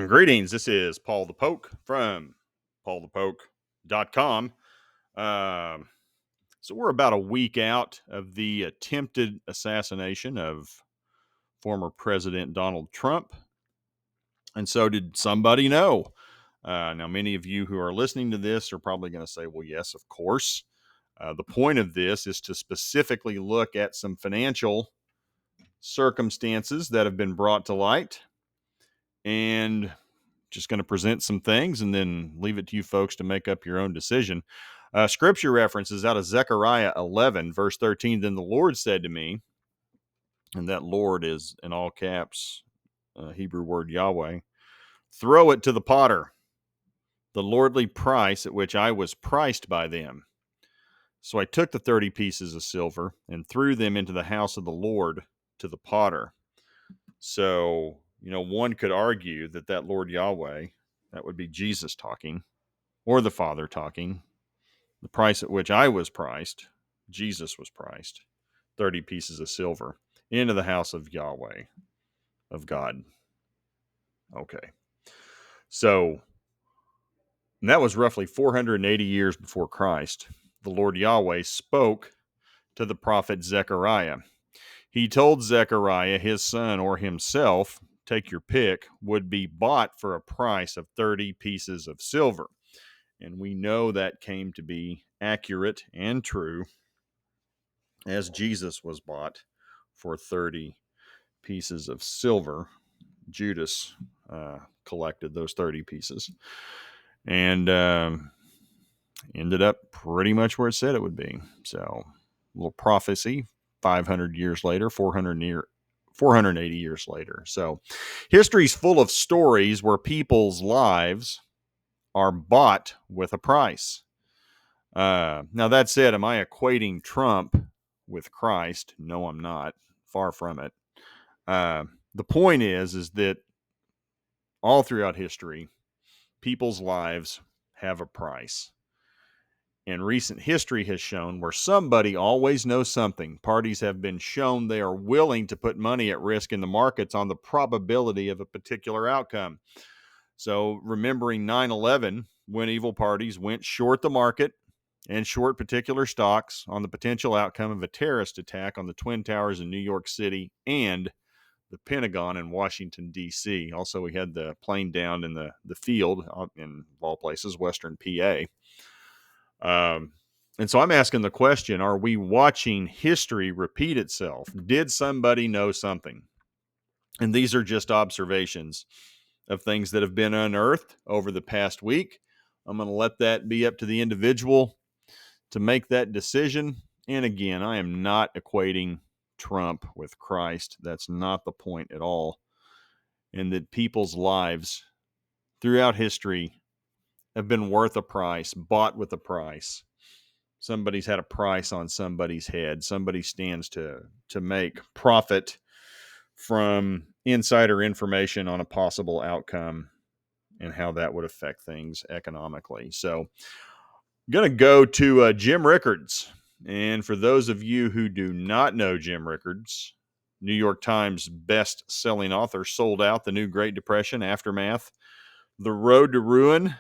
Greetings. This is Paul the Poke from paulthepoke.com. So we're about a week out of the attempted assassination of former President Donald Trump. And so did somebody know? Now, many of you who are listening to this are probably going to say, well, yes, of course. The point of this is to specifically look at some financial circumstances that have been brought to light, and just going to present some things and then leave it to you folks to make up your own decision. Scripture references out of Zechariah 11, verse 13. Then the Lord said to me, and that Lord is in all caps, Hebrew word Yahweh, throw it to the potter, the lordly price at which I was priced by them. So I took the 30 pieces of silver and threw them into the house of the Lord to the potter. So, one could argue that Lord Yahweh, that would be Jesus talking, or the Father talking, the price at which I was priced, Jesus was priced, 30 pieces of silver, into the house of Yahweh, of God. Okay. So, that was roughly 480 years before Christ. The Lord Yahweh spoke to the prophet Zechariah. He told Zechariah his son or himself, take your pick, would be bought for a price of 30 pieces of silver. And we know that came to be accurate and true, as Jesus was bought for 30 pieces of silver. Judas collected those 30 pieces and ended up pretty much where it said it would be. So, a little prophecy, 500 years later, 480 years later. So, history's full of stories where people's lives are bought with a price. Now, that said, am I equating Trump with Christ? No, I'm not. Far from it. The point is that all throughout history, people's lives have a price. And recent history has shown where somebody always knows something. Parties have been shown they are willing to put money at risk in the markets on the probability of a particular outcome. So, remembering 9/11, when evil parties went short the market and short particular stocks on the potential outcome of a terrorist attack on the Twin Towers in New York City and the Pentagon in Washington, D.C. Also, we had the plane down in the field in, of all places, Western PA. And so I'm asking the question, are we watching history repeat itself? Did somebody know something? And these are just observations of things that have been unearthed over the past week. I'm going to let that be up to the individual to make that decision. And again, I am not equating Trump with Christ. That's not the point at all. And that people's lives throughout history have been worth a price, bought with a price. Somebody's had a price on somebody's head. Somebody stands to make profit from insider information on a possible outcome and how that would affect things economically. So I'm going to go to Jim Rickards. And for those of you who do not know Jim Rickards, New York Times best-selling author, sold out, The New Great Depression, Aftermath, The Road to Ruin.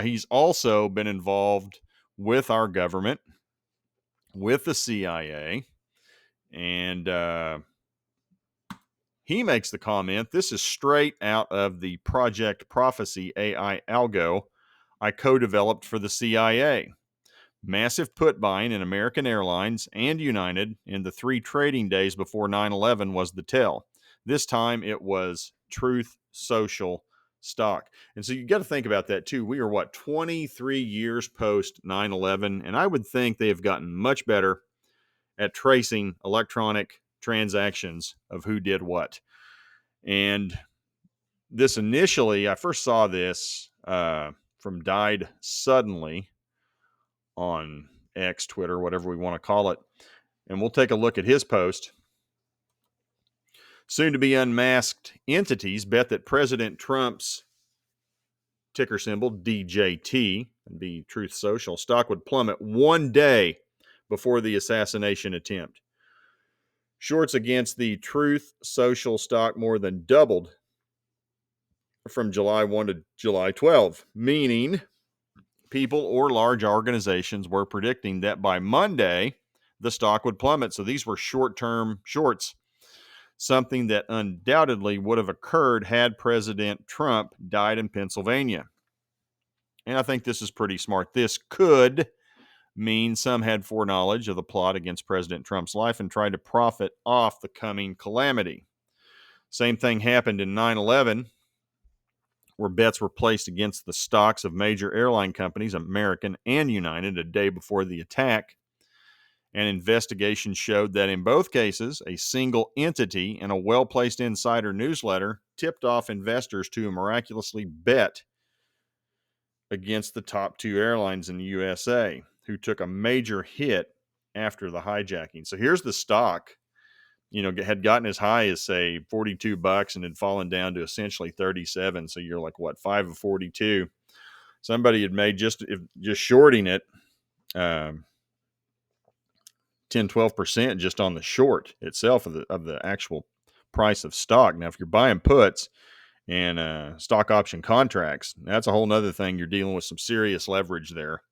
He's also been involved with our government, with the CIA, and he makes the comment, this is straight out of the Project Prophecy AI algo I co-developed for the CIA. Massive put buying in American Airlines and United in the 3 trading days before 9/11 was the tell. This time it was Truth Social stock. And so you got to think about that too. We are 23 years post 9/11, and I would think they have gotten much better at tracing electronic transactions of who did what. And this initially, I first saw this from Died Suddenly on X, Twitter, whatever we want to call it. And we'll take a look at his post. Soon to be unmasked entities bet that President Trump's ticker symbol, DJT, and be Truth Social, stock would plummet one day before the assassination attempt. Shorts against the Truth Social stock more than doubled from July 1 to July 12, meaning people or large organizations were predicting that by Monday, the stock would plummet. So these were short-term shorts, something that undoubtedly would have occurred had President Trump died in Pennsylvania. And I think this is pretty smart. This could mean some had foreknowledge of the plot against President Trump's life and tried to profit off the coming calamity. Same thing happened in 9/11, where bets were placed against the stocks of major airline companies, American and United, a day before the attack. An investigation showed that in both cases, a single entity and a well-placed insider newsletter tipped off investors to miraculously bet against the top two airlines in the USA, who took a major hit after the hijacking. So here's the stock, had gotten as high as, say, $42 and had fallen down to essentially 37. So you're like, what, 5 of 42? Somebody had made just shorting it 10-12% just on the short itself of the actual price of stock. Now, if you're buying puts and stock option contracts, that's a whole nother thing. You're dealing with some serious leverage there.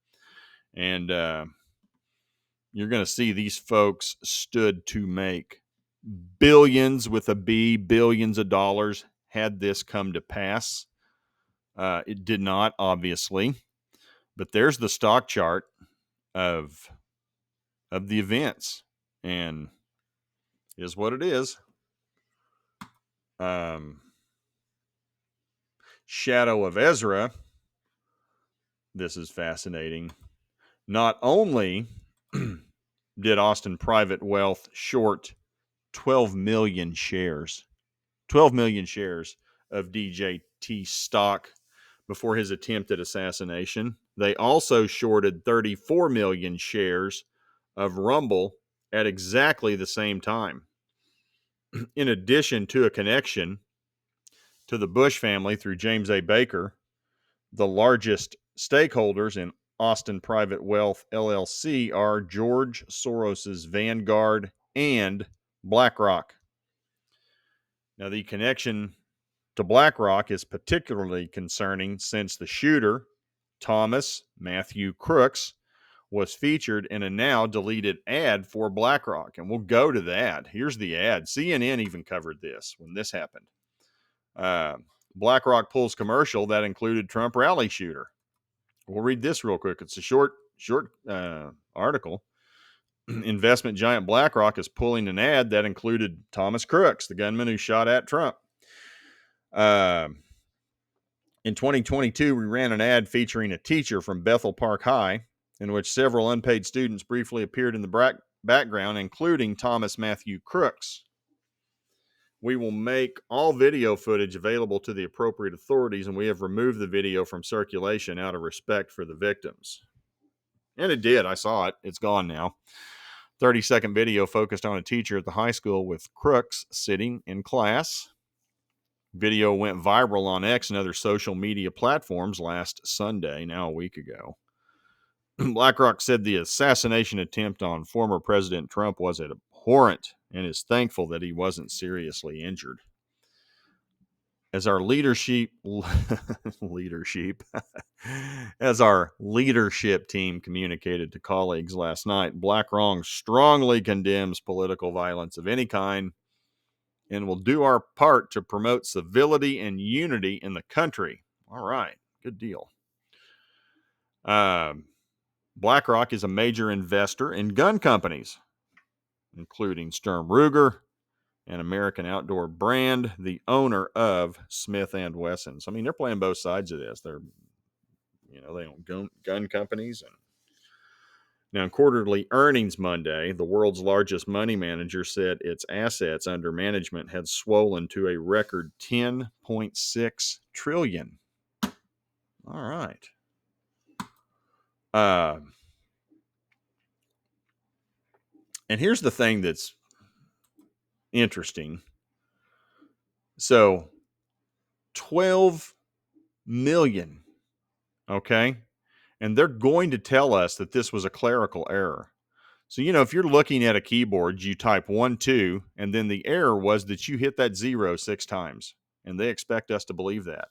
And you're going to see these folks stood to make billions with a B, billions of dollars had this come to pass. It did not, obviously, but there's the stock chart of the events, and is what it is. Shadow of Ezra. This is fascinating. Not only did Austin Private Wealth short 12 million shares of DJT stock before his attempt at assassination, they also shorted 34 million shares of Rumble at exactly the same time. In addition to a connection to the Bush family through James A. Baker, the largest stakeholders in Austin Private Wealth LLC are George Soros's Vanguard and BlackRock. Now, the connection to BlackRock is particularly concerning since the shooter, Thomas Matthew Crooks, was featured in a now deleted ad for BlackRock. And we'll go to that. Here's the ad. CNN even covered this when this happened. BlackRock pulls commercial that included Trump rally shooter. We'll read this real quick. It's a short article. Investment giant BlackRock is pulling an ad that included Thomas Crooks, the gunman who shot at Trump. In 2022, we ran an ad featuring a teacher from Bethel Park High, in which several unpaid students briefly appeared in the background, including Thomas Matthew Crooks. We will make all video footage available to the appropriate authorities, and we have removed the video from circulation out of respect for the victims. And it did. I saw it. It's gone now. 30-second video focused on a teacher at the high school with Crooks sitting in class. Video went viral on X and other social media platforms last Sunday, now a week ago. BlackRock said the assassination attempt on former President Trump was abhorrent and is thankful that he wasn't seriously injured. As our leadership team communicated to colleagues last night, BlackRock strongly condemns political violence of any kind and will do our part to promote civility and unity in the country. All right, good deal. BlackRock is a major investor in gun companies, including Sturm Ruger, an American outdoor brand, the owner of Smith & Wesson. So, I mean, they're playing both sides of this. They own gun companies. And now, in quarterly earnings Monday, the world's largest money manager said its assets under management had swollen to a record $10.6 trillion. All right. And here's the thing that's interesting. So 12 million, okay? And they're going to tell us that this was a clerical error. So, if you're looking at a keyboard, you type 1, 2, and then the error was that you hit that 0 6 times. And they expect us to believe that.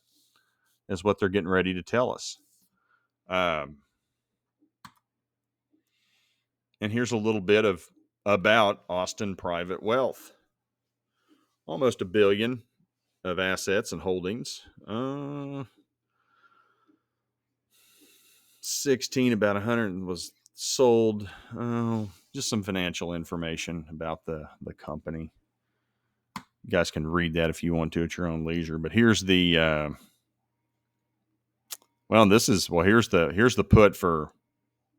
is what they're getting ready to tell us. And here's a little bit about Austin Private Wealth. Almost $1 billion of assets and holdings. 16, about 100 was sold. Just some financial information about the company. You guys can read that if you want to at your own leisure. But here's the here's the put for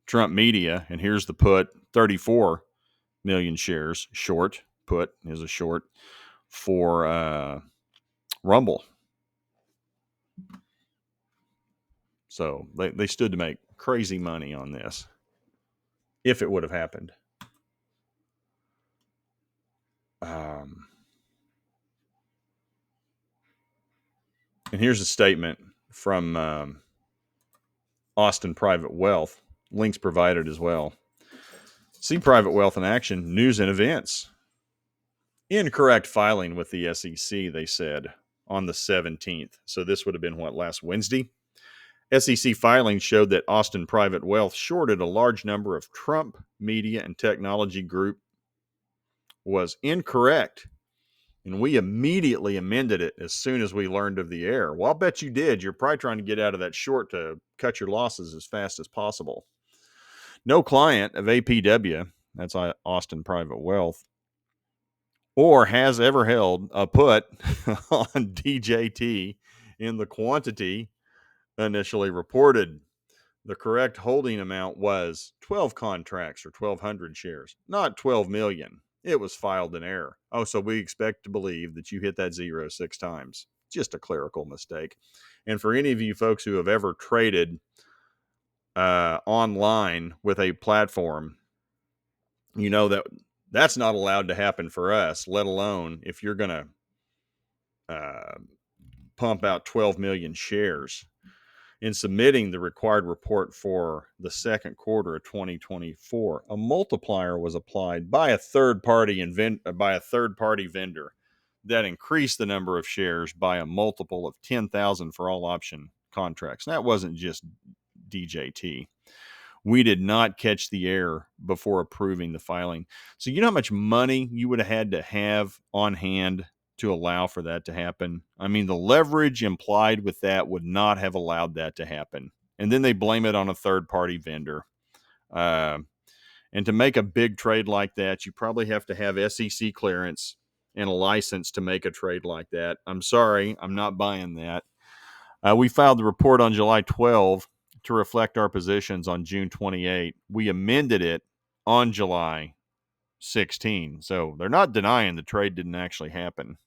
Trump Media, and here's the put. 34 million shares short. Put is a short for Rumble. So they stood to make crazy money on this if it would have happened. And here's a statement from Austin Private Wealth. Links provided as well. See Private Wealth in action, news and events. Incorrect filing with the SEC, they said, on the 17th. So this would have been, last Wednesday? SEC filings showed that Austin Private Wealth shorted a large number of Trump Media and Technology Group was incorrect. And we immediately amended it as soon as we learned of the error. Well, I'll bet you did. You're probably trying to get out of that short to cut your losses as fast as possible. No client of APW, that's Austin Private Wealth, or has ever held a put on DJT in the quantity initially reported. The correct holding amount was 12 contracts or 1,200 shares, not 12 million. It was filed in error. Oh, so we expect to believe that you hit that 0 6 times. Just a clerical mistake. And for any of you folks who have ever traded online with a platform, you know that that's not allowed to happen for us, let alone if you're going to pump out 12 million shares. In submitting the required report for the second quarter of 2024, a multiplier was applied by a third-party vendor that increased the number of shares by a multiple of 10,000 for all option contracts. And that wasn't just DJT. We did not catch the error before approving the filing. So you know how much money you would have had to have on hand to allow for that to happen? I mean, the leverage implied with that would not have allowed that to happen. And then they blame it on a third-party vendor. And to make a big trade like that, you probably have to have SEC clearance and a license to make a trade like that. I'm sorry, I'm not buying that. We filed the report on July 12 to reflect our positions on June 28. We amended it on July 16. So they're not denying the trade didn't actually happen.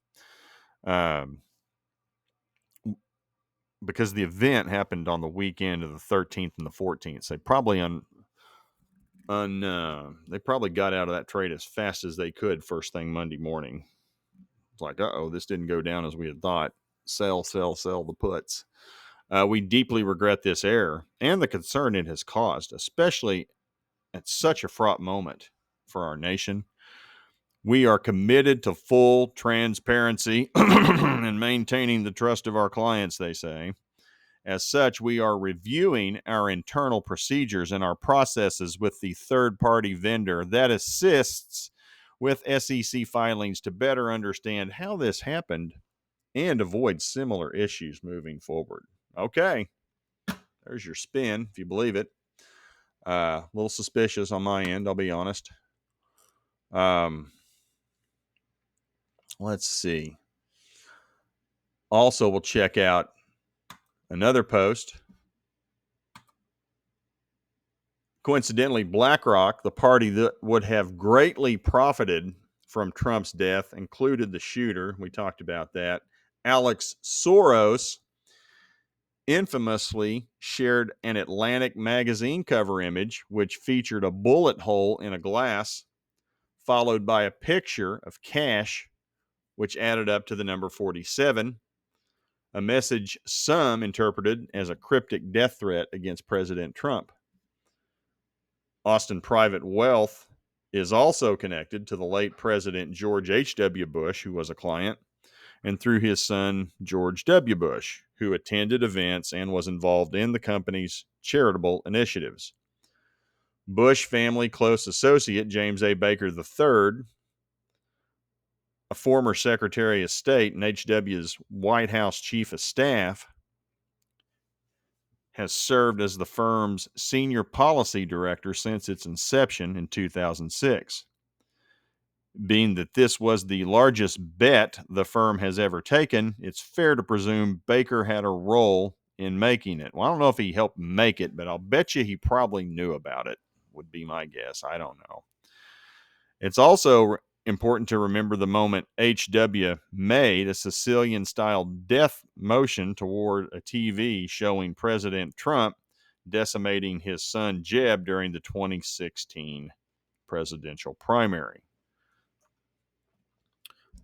Because the event happened on the weekend of the 13th and the 14th. So they probably they probably got out of that trade as fast as they could first thing Monday morning. It's like, this didn't go down as we had thought. Sell the puts. We deeply regret this error and the concern it has caused, especially at such a fraught moment for our nation. We are committed to full transparency and maintaining the trust of our clients, they say. As such, we are reviewing our internal procedures and our processes with the third-party vendor that assists with SEC filings to better understand how this happened and avoid similar issues moving forward. Okay, there's your spin, if you believe it. A little suspicious on my end, I'll be honest. Let's see. Also, we'll check out another post. Coincidentally, BlackRock, the party that would have greatly profited from Trump's death, included the shooter. We talked about that. Alex Soros infamously shared an Atlantic magazine cover image, which featured a bullet hole in a glass, followed by a picture of cash, which added up to the number 47, a message some interpreted as a cryptic death threat against President Trump. Austin Private Wealth is also connected to the late President George H.W. Bush, who was a client. and through his son, George W. Bush, who attended events and was involved in the company's charitable initiatives. Bush family close associate, James A. Baker III, a former Secretary of State and HW's White House Chief of Staff, has served as the firm's senior policy director since its inception in 2006. Being that this was the largest bet the firm has ever taken, it's fair to presume Baker had a role in making it. Well, I don't know if he helped make it, but I'll bet you he probably knew about it, would be my guess. I don't know. It's also important to remember the moment H.W. made a Sicilian-style death motion toward a TV showing President Trump decimating his son Jeb during the 2016 presidential primary.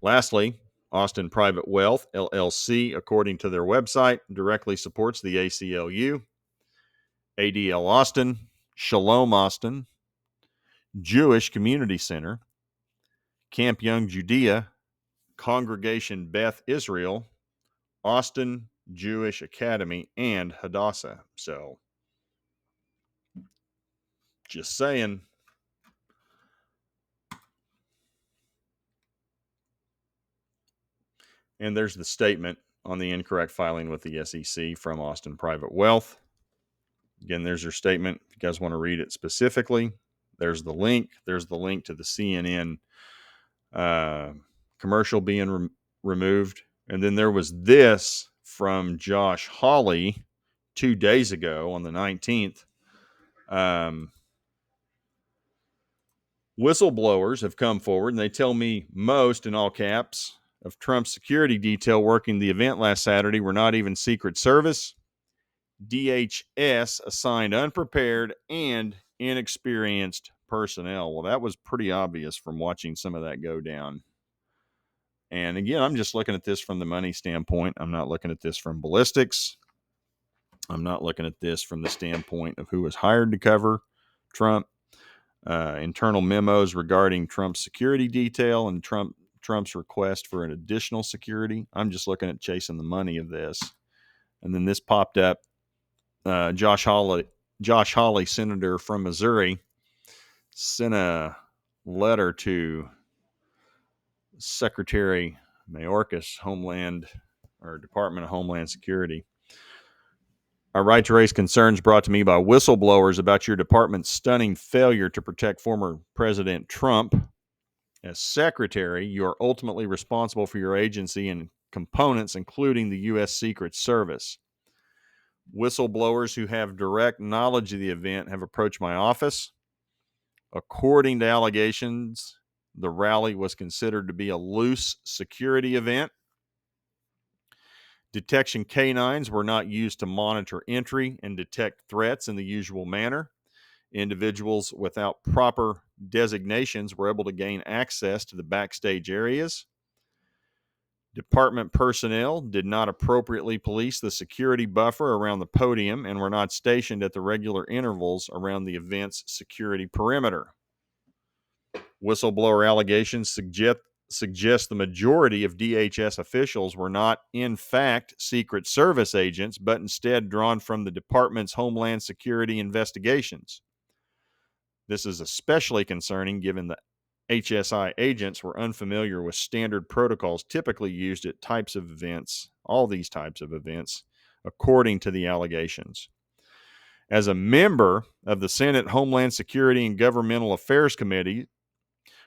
Lastly, Austin Private Wealth, LLC, according to their website, directly supports the ACLU, ADL Austin, Shalom Austin, Jewish Community Center, Camp Young Judea, Congregation Beth Israel, Austin Jewish Academy, and Hadassah. So, just saying. And there's the statement on the incorrect filing with the SEC from Austin Private Wealth. Again, there's your statement. If you guys want to read it specifically, there's the link. There's the link to the CNN commercial being removed. And then there was this from Josh Hawley 2 days ago on the 19th. Whistleblowers have come forward and they tell me most, in all caps, of Trump's security detail working the event last Saturday were not even Secret Service. DHS assigned unprepared and inexperienced personnel. Well, that was pretty obvious from watching some of that go down. And again, I'm just looking at this from the money standpoint. I'm not looking at this from ballistics. I'm not looking at this from the standpoint of who was hired to cover Trump. Internal memos regarding Trump's security detail and Trump's request for an additional security. I'm just looking at chasing the money of this. And then this popped up. Josh Hawley, senator from Missouri, sent a letter to Secretary Mayorkas, Department of Homeland Security. Our right to raise concerns brought to me by whistleblowers about your department's stunning failure to protect former President Trump. As secretary, you are ultimately responsible for your agency and components, including the U.S. Secret Service. Whistleblowers who have direct knowledge of the event have approached my office. According to allegations, the rally was considered to be a loose security event. Detection canines were not used to monitor entry and detect threats in the usual manner. Individuals without proper designations were able to gain access to the backstage areas. Department personnel did not appropriately police the security buffer around the podium and were not stationed at the regular intervals around the event's security perimeter. Whistleblower allegations suggest the majority of DHS officials were not, in fact, Secret Service agents, but instead drawn from the department's Homeland Security investigations. This is especially concerning given that HSI agents were unfamiliar with standard protocols typically used at all these types of events, according to the allegations. As a member of the Senate Homeland Security and Governmental Affairs Committee,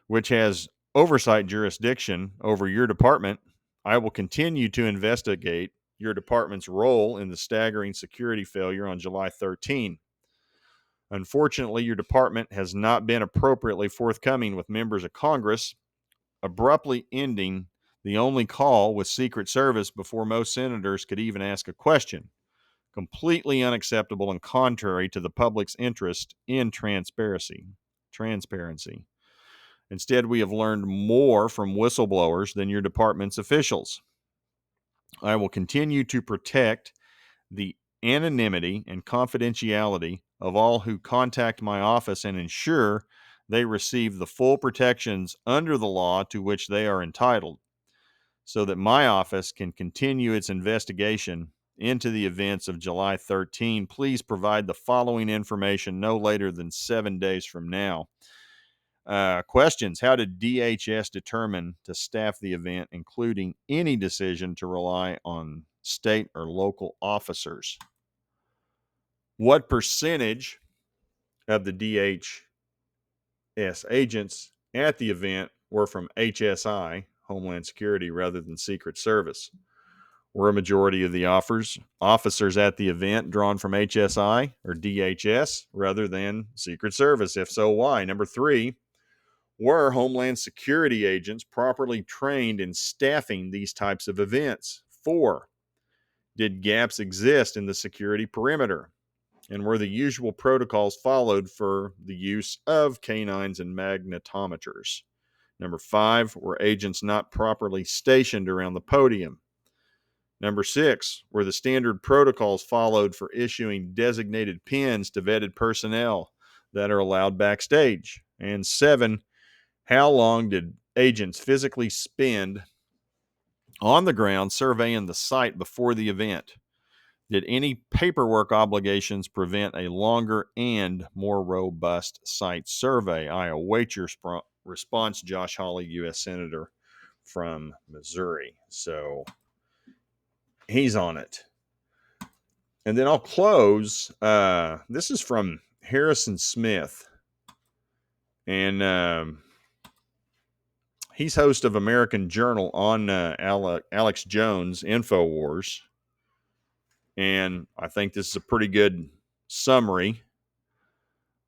which has oversight jurisdiction over your department, I will continue to investigate your department's role in the staggering security failure on July 13. Unfortunately, your department has not been appropriately forthcoming with members of Congress, abruptly ending the only call with Secret Service before most senators could even ask a question. Completely unacceptable and contrary to the public's interest in transparency. Instead, we have learned more from whistleblowers than your department's officials. I will continue to protect the anonymity and confidentiality of all who contact my office and ensure they receive the full protections under the law to which they are entitled. so that my office can continue its investigation into the events of July 13, please provide the following information no later than 7 days from now. Questions. How did DHS determine to staff the event, including any decision to rely on state or local officers? What percentage of the DHS agents at the event were from HSI, Homeland Security, rather than Secret Service? Were a majority of the officers at the event drawn from HSI or DHS rather than Secret Service? If so, why? Number 3, were Homeland Security agents properly trained in staffing these types of events? 4, did gaps exist in the security perimeter? And were the usual protocols followed for the use of canines and magnetometers? Number 5, were agents not properly stationed around the podium? Number 6, were the standard protocols followed for issuing designated pins to vetted personnel that are allowed backstage? And 7, how long did agents physically spend on the ground surveying the site before the event? Did any paperwork obligations prevent a longer and more robust site survey? I await your response, Josh Hawley, U.S. Senator from Missouri. So he's on it. And then I'll close. This is from Harrison Smith. And he's host of American Journal on Alex Jones' InfoWars. And I think this is a pretty good summary.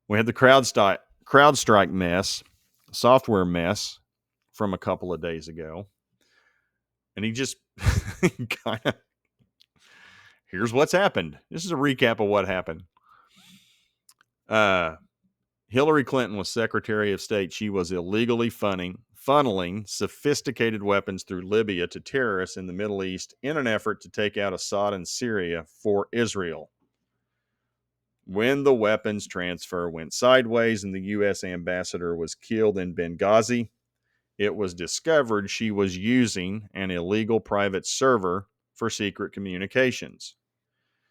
We had the CrowdStrike mess, software mess from a couple of days ago. And he just kind of, here's what's happened. This is a recap of what happened. Hillary Clinton was Secretary of State. She was illegally funneling sophisticated weapons through Libya to terrorists in the Middle East in an effort to take out Assad and Syria for Israel. When the weapons transfer went sideways and the U.S. ambassador was killed in Benghazi, it was discovered she was using an illegal private server for secret communications.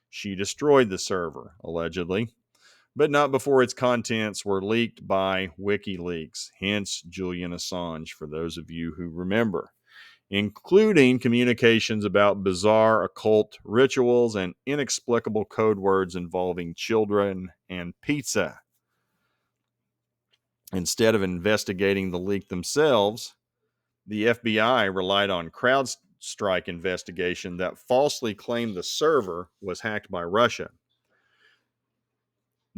She destroyed the server, allegedly, but not before its contents were leaked by WikiLeaks, hence Julian Assange, for those of you who remember, including communications about bizarre occult rituals and inexplicable code words involving children and pizza. Instead of investigating the leak themselves, the FBI relied on CrowdStrike investigation that falsely claimed the server was hacked by Russia.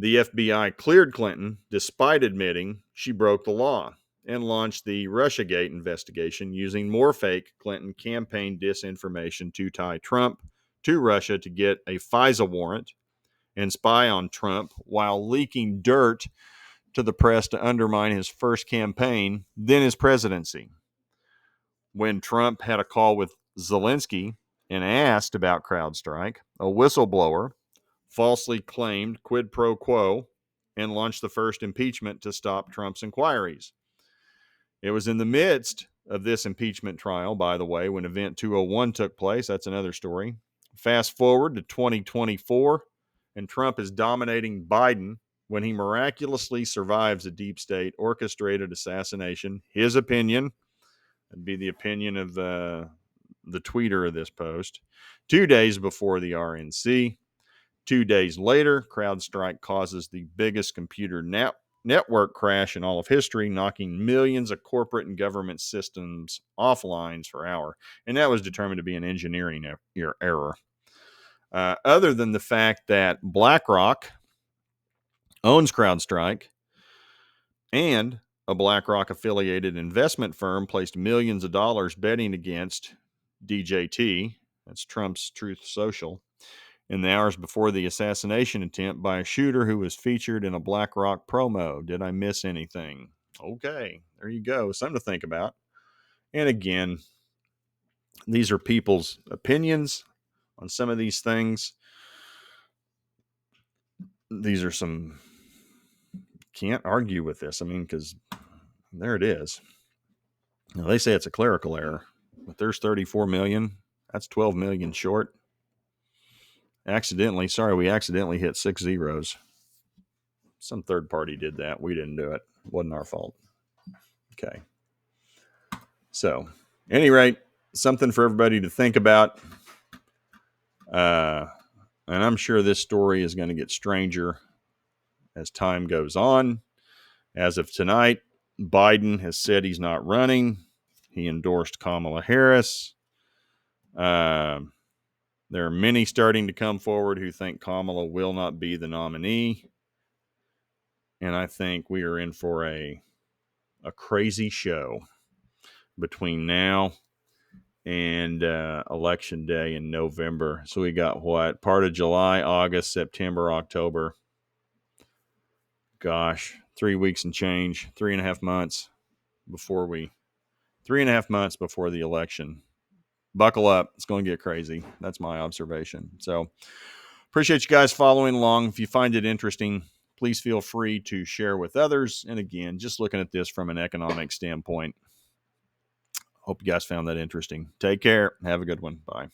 The FBI cleared Clinton despite admitting she broke the law and launched the Russiagate investigation using more fake Clinton campaign disinformation to tie Trump to Russia to get a FISA warrant and spy on Trump while leaking dirt to the press to undermine his first campaign, then his presidency. When Trump had a call with Zelensky and asked about CrowdStrike, a whistleblower falsely claimed quid pro quo and launched the first impeachment to stop Trump's inquiries. It was in the midst of this impeachment trial, by the way, when Event 201 took place. That's another story. Fast forward to 2024, and Trump is dominating Biden when he miraculously survives a deep state orchestrated assassination. His opinion, that'd be the opinion of the tweeter of this post, 2 days before the RNC. 2 days later, CrowdStrike causes the biggest computer network crash in all of history, knocking millions of corporate and government systems offline for hours. And that was determined to be an engineering error. Other than the fact that BlackRock owns CrowdStrike and a BlackRock affiliated investment firm placed millions of dollars betting against DJT, that's Trump's Truth Social, in the hours before the assassination attempt by a shooter who was featured in a BlackRock promo. Did I miss anything? Okay, there you go. Something to think about. And again, these are people's opinions on some of these things. These are some, can't argue with this. I mean, because there it is. Now, they say it's a clerical error. But there's 34 million. That's 12 million short. We accidentally hit 6 zeros. Some third party did that. We didn't do it. It wasn't our fault. Okay. So, any rate, something for everybody to think about. And I'm sure this story is going to get stranger as time goes on. As of tonight, Biden has said he's not running. He endorsed Kamala Harris. There are many starting to come forward who think Kamala will not be the nominee. And I think we are in for a crazy show between now and election day in November. So we got what? Part of July, August, September, October. Gosh, 3 weeks and change, 3.5 months before 3.5 months before the election. Buckle up. It's going to get crazy. That's my observation. So appreciate you guys following along. If you find it interesting, please feel free to share with others. And again, just looking at this from an economic standpoint. Hope you guys found that interesting. Take care. Have a good one. Bye.